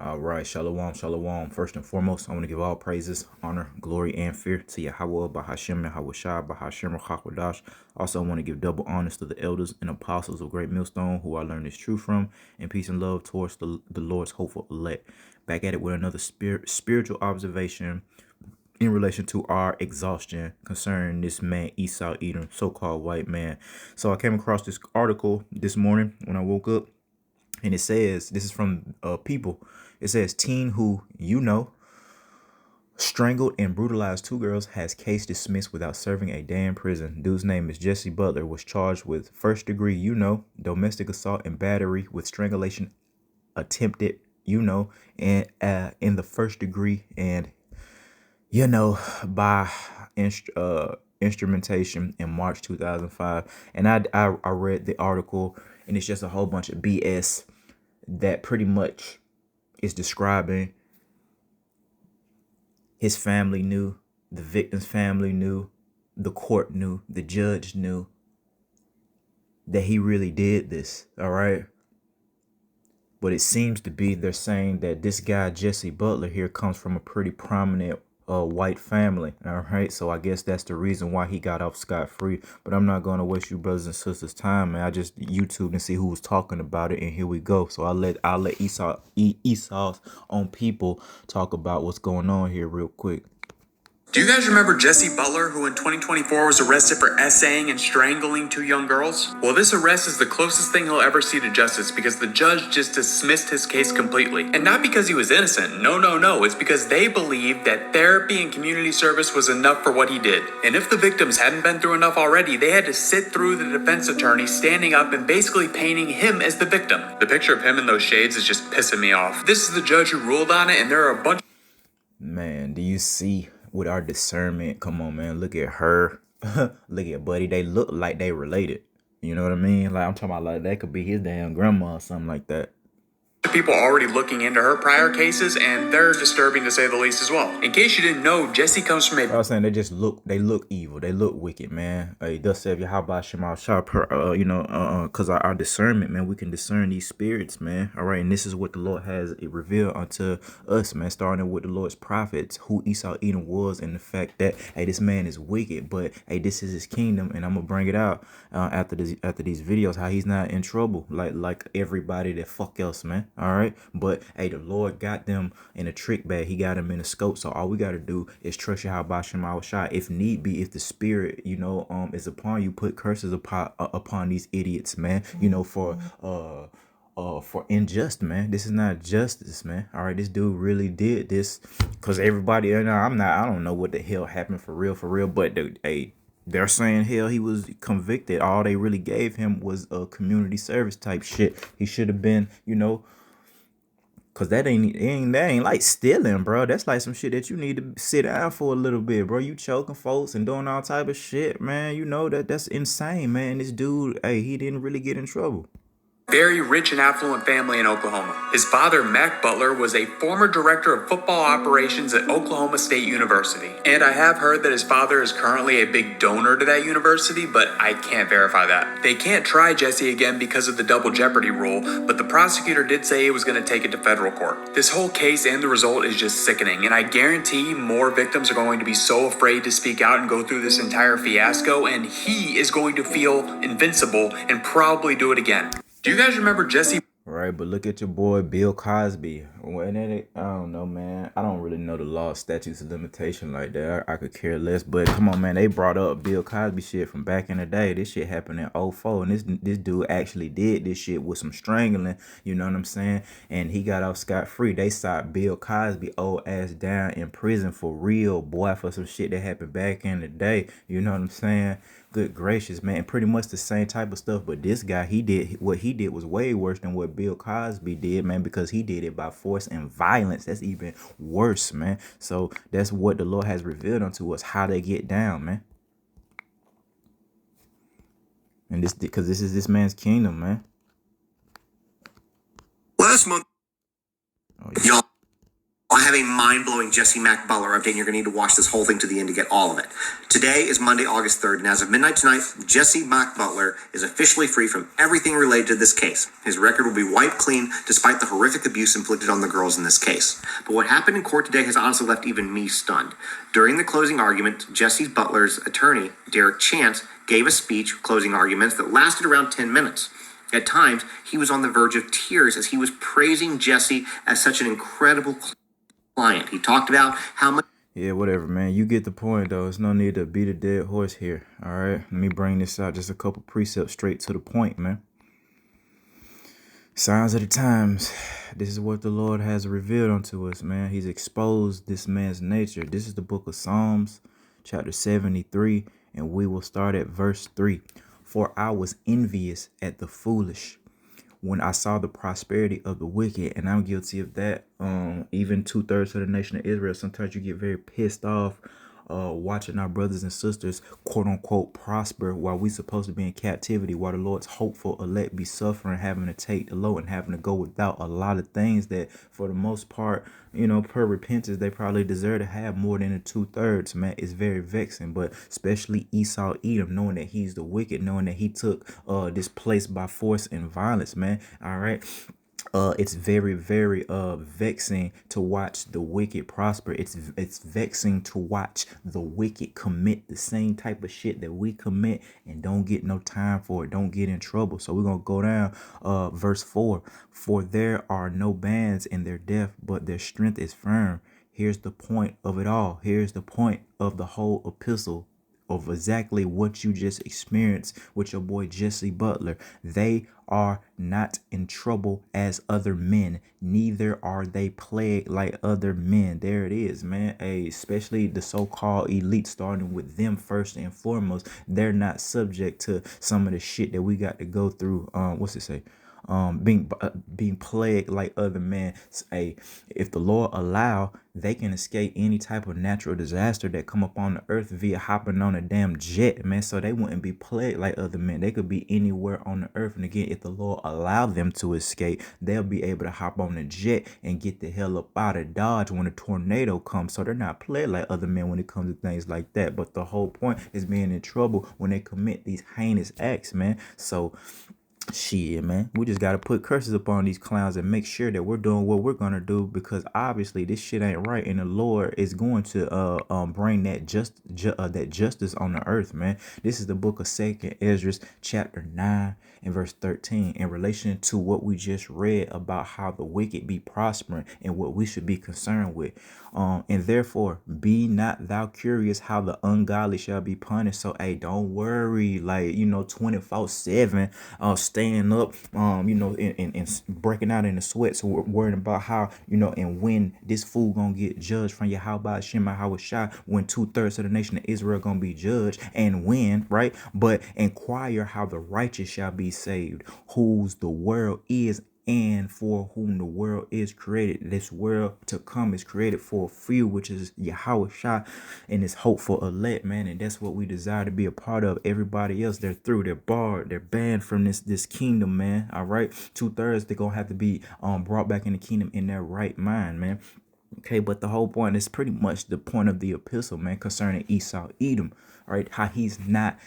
All right, shalom, shalom. First and foremost, I want to give all praises, honor, glory, and fear to Yahweh, Bahashem, and Hawashai, Bahashem, Hakwadash. Also, I want to give double honors to the elders and apostles of Great Millstone, who I learned this truth from, and peace and love towards the Lord's hopeful elect. Back at it with another spiritual observation in relation to our exhaustion concerning this man, ESAU Edom, so-called white man. So I came across this article this morning when I woke up, and it says, this is from People. It says, teen who strangled and brutalized two girls has case dismissed without serving a day in prison. Dude's name is Jesse Butler, was charged with first degree, domestic assault and battery with strangulation attempted, and in the first degree, and by instrumentation in March 2005. And I read the article, and it's just a whole bunch of BS that pretty much is describing his family knew, the victim's family knew, the court knew, the judge knew that he really did this, all right? But it seems to be they're saying that this guy, Jesse Butler here, comes from a pretty prominent white family, all right? So I guess that's the reason why he got off scot-free. But I'm not going to waste you brothers and sisters' time, man. I just YouTubed and see who was talking about it, and here we go. So I'll let Esau's own people talk about what's going on here real quick. Do you guys remember Jesse Butler, who in 2024 was arrested for essaying and strangling two young girls? Well, this arrest is the closest thing he'll ever see to justice because the judge just dismissed his case completely. And not because he was innocent. No. It's because they believed that therapy and community service was enough for what he did. And if the victims hadn't been through enough already, they had to sit through the defense attorney standing up and basically painting him as the victim. The picture of him in those shades is just pissing me off. This is the judge who ruled on it, and there are a bunch. Man, do you see? With our discernment, come on, man, look at her. Look at Buddy. They look like they related. You know what I mean? Like, I'm talking about, like, that could be his damn grandma or something like that. People already looking into her prior cases, and they're disturbing to say the least as well. In case you didn't know, Jesse comes from I was saying they look evil, they look wicked, man. Hey, thus said Yahweh Shema Shah, because our discernment, man, we can discern these spirits, man. All right, and this is what the Lord has revealed unto us, man, starting with the Lord's prophets, who ESAU Edom was, and the fact that, hey, this man is wicked, but hey, this is his kingdom, and I'm gonna bring it out after these videos, how he's not in trouble like everybody that fuck else, man. All right, but hey, the Lord got them in a trick bag. He got them in a scope. So all we got to do is trust Yahweh Shema Shai. If need be, if the spirit, is upon you, put curses upon these idiots, man. For unjust, man. This is not justice, man. All right, this dude really did this because everybody. I don't know what the hell happened for real. But they're saying hell, he was convicted. All they really gave him was a community service type shit. He should have been, cause that ain't like stealing, bro. That's like some shit that you need to sit down for a little bit, bro. You choking folks and doing all type of shit, man. That's insane, man. This dude, hey, he didn't really get in trouble. Very rich and affluent family in Oklahoma. His father, Mac Butler, was a former director of football operations at Oklahoma State University. And I have heard that his father is currently a big donor to that university, but I can't verify that. They can't try Jesse again because of the double jeopardy rule, but the prosecutor did say he was going to take it to federal court. This whole case and the result is just sickening, and I guarantee more victims are going to be so afraid to speak out and go through this entire fiasco, and he is going to feel invincible and probably do it again. Do you guys remember Jesse? Right, but look at your boy Bill Cosby. I don't know, man. I don't really know the law, statutes of limitation like that. I could care less. But come on, man. They brought up Bill Cosby shit from back in the day. This shit happened in 2004, and this dude actually did this shit with some strangling. You know what I'm saying? And he got off scot-free. They shot Bill Cosby old ass down in prison for real, boy, for some shit that happened back in the day. You know what I'm saying? Good gracious, man. Pretty much the same type of stuff. But this guy, what he did was way worse than what Bill Cosby did, man, because he did it by force and violence. That's even worse, man. So that's what the Lord has revealed unto us, how they get down, man. And because this is this man's kingdom, man. Last month, y'all I have a mind-blowing Jesse Mack Butler update. You're going to need to watch this whole thing to the end to get all of it. Today is Monday, August 3rd, and as of midnight tonight, Jesse Mack Butler is officially free from everything related to this case. His record will be wiped clean despite the horrific abuse inflicted on the girls in this case. But what happened in court today has honestly left even me stunned. During the closing argument, Jesse Butler's attorney, Derek Chance, gave a speech, closing arguments, that lasted around 10 minutes. At times, he was on the verge of tears as he was praising Jesse as such an incredible client. He talked about how much. Yeah, whatever, man. You get the point, though. There's no need to beat a dead horse here. All right, let me bring this out. Just a couple precepts straight to the point, man. Signs of the times. This is what the Lord has revealed unto us, man. He's exposed this man's nature. This is the book of Psalms, chapter 73, and we will start at verse 3. For I was envious at the foolish when I saw the prosperity of the wicked, and I'm guilty of that. Even 2/3 of the nation of Israel, sometimes you get very pissed off watching our brothers and sisters quote unquote prosper while we supposed to be in captivity, while the Lord's hopeful elect be suffering, having to take the low and having to go without a lot of things that for the most part, you know, per repentance, they probably deserve to have more than the 2/3, man. It's very vexing, but especially Esau Edom, knowing that he's the wicked, knowing that he took this place by force and violence, man. All right. It's very, very vexing to watch the wicked prosper. It's vexing to watch the wicked commit the same type of shit that we commit and don't get no time for it, don't get in trouble. So we're gonna go down verse 4. For there are no bands in their death, but their strength is firm. Here's the point of it all. Here's the point of the whole epistle, of exactly what you just experienced with your boy Jesse Butler. They are not in trouble as other men, neither are they plagued like other men. There it is, man. Especially the so-called elite, starting with them first and foremost. They're not subject to some of the shit that we got to go through. What's it say? Being plagued like other men. If the Lord allow, they can escape any type of natural disaster that come up on the earth via hopping on a damn jet, man. So they wouldn't be plagued like other men. They could be anywhere on the earth, and again, if the Lord allow them to escape, they'll be able to hop on a jet and get the hell up out of Dodge when a tornado comes. So they're not plagued like other men when it comes to things like that. But the whole point is being in trouble when they commit these heinous acts, man. So shit, man, we just gotta put curses upon these clowns and make sure that we're doing what we're gonna do, because obviously this shit ain't right, and the Lord is going to bring that that justice on the earth, man. This is the book of 2nd Ezra, chapter 9 and verse 13, in relation to what we just read about how the wicked be prospering and what we should be concerned with. And therefore be not thou curious how the ungodly shall be punished. So hey, don't worry, like, you know, 24/7 staying up, you know, and breaking out in the sweat. So we're worrying about how, you know, and when this fool gonna get judged from Yahweh Shema Hawashai, when 2/3 of the nation of Israel gonna be judged, and when, right? But inquire how the righteous shall be saved, whose the world is, and for whom the world is created. This world to come is created for a few, which is Yahweh Shah and his hopeful elect, man. And that's what we desire to be a part of. Everybody else, they're through, they're barred, they're banned from this kingdom, man. All right, 2/3, they're gonna have to be brought back in the kingdom in their right mind, man. Okay, but the whole point is pretty much the point of the epistle, man, concerning Esau Edom, right? How he's not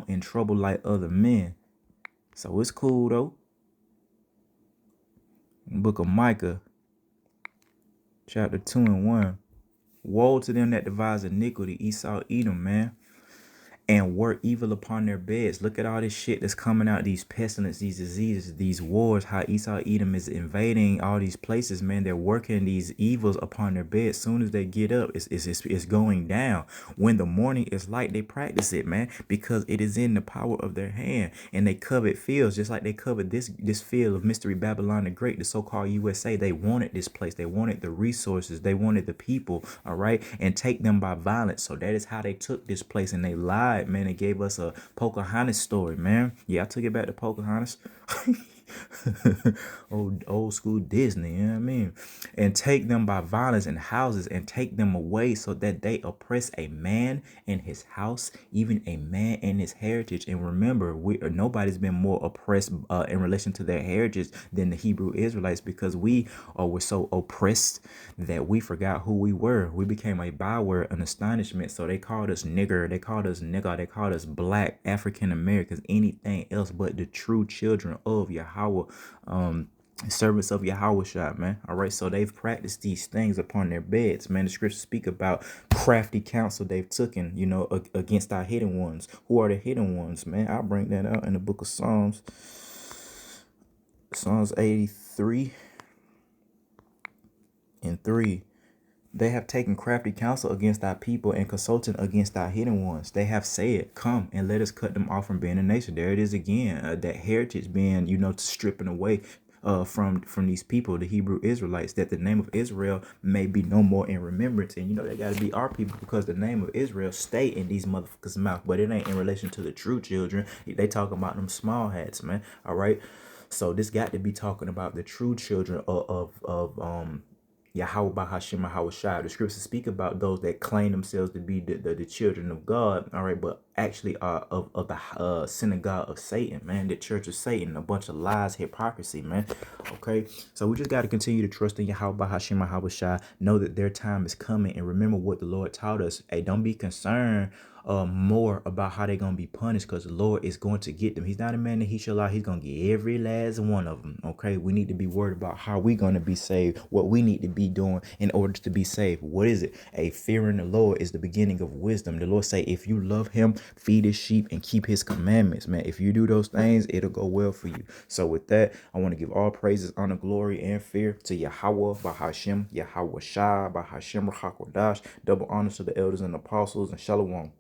in trouble like other men. So it's cool though. Book of Micah, chapter 2 and 1. Woe to them that devise iniquity, Esau Edom, man, and work evil upon their beds. Look at all this shit that's coming out, these pestilence, these diseases, these wars, how Esau Edom is invading all these places, man. They're working these evils upon their beds. Soon as they get up, it's going down. When the morning is light, they practice it, man, because it is in the power of their hand. And they covet fields, just like they covered this field of Mystery Babylon the Great, the so-called USA. They wanted this place. They wanted the resources. They wanted the people, all right, and take them by violence. So that is how they took this place, and they lied, man. They gave us a Pocahontas story, man. Yeah, I took it back to Pocahontas. old school Disney, you know what I mean? And take them by violence in houses and take them away so that they oppress a man in his house, even a man in his heritage. And remember, nobody's been more oppressed in relation to their heritage than the Hebrew Israelites, because we were so oppressed that we forgot who we were. We became a byword, an astonishment. So they called us nigger, they called us nigga, they called us black, African Americans, anything else but the true children of Yahweh, servants of Yahweh shot, man. All right, so they've practiced these things upon their beds, man. The scriptures speak about crafty counsel they've taken, against our hidden ones. Who are the hidden ones, man? I'll bring that out in the book of Psalms. Psalms 83 and 3. They have taken crafty counsel against our people and consulting against our hidden ones. They have said, come and let us cut them off from being a nation. There it is again, that heritage being, stripping away from these people, the Hebrew Israelites, that the name of Israel may be no more in remembrance. And they got to be our people, because the name of Israel stay in these motherfuckers' mouth, but it ain't in relation to the true children. They talking about them small hats, man. All right, so this got to be talking about the true children of Yahweh Bahashim Yahweh Shai. The scriptures speak about those that claim themselves to be the children of God, all right, but actually are of the synagogue of Satan, man, the church of Satan, a bunch of lies, hypocrisy, man. Okay, so we just got to continue to trust in Yahweh Bahashim Yahweh Shai, know that their time is coming, and remember what the Lord taught us. Hey, don't be concerned more about how they're gonna be punished, because the Lord is going to get them. He's not a man that he shall lie. He's gonna get every last one of them. Okay, we need to be worried about how we gonna be saved, what we need to be doing in order to be saved. What is it? A fearing the Lord is the beginning of wisdom. The Lord say, if you love him, feed his sheep and keep his commandments, man. If you do those things, it'll go well for you. So with that, I want to give all praises, honor, glory, and fear to Yahweh Bahashim Yahweh Shai Bahashim Rahakwadash. Double honors to the elders and apostles, and shalom.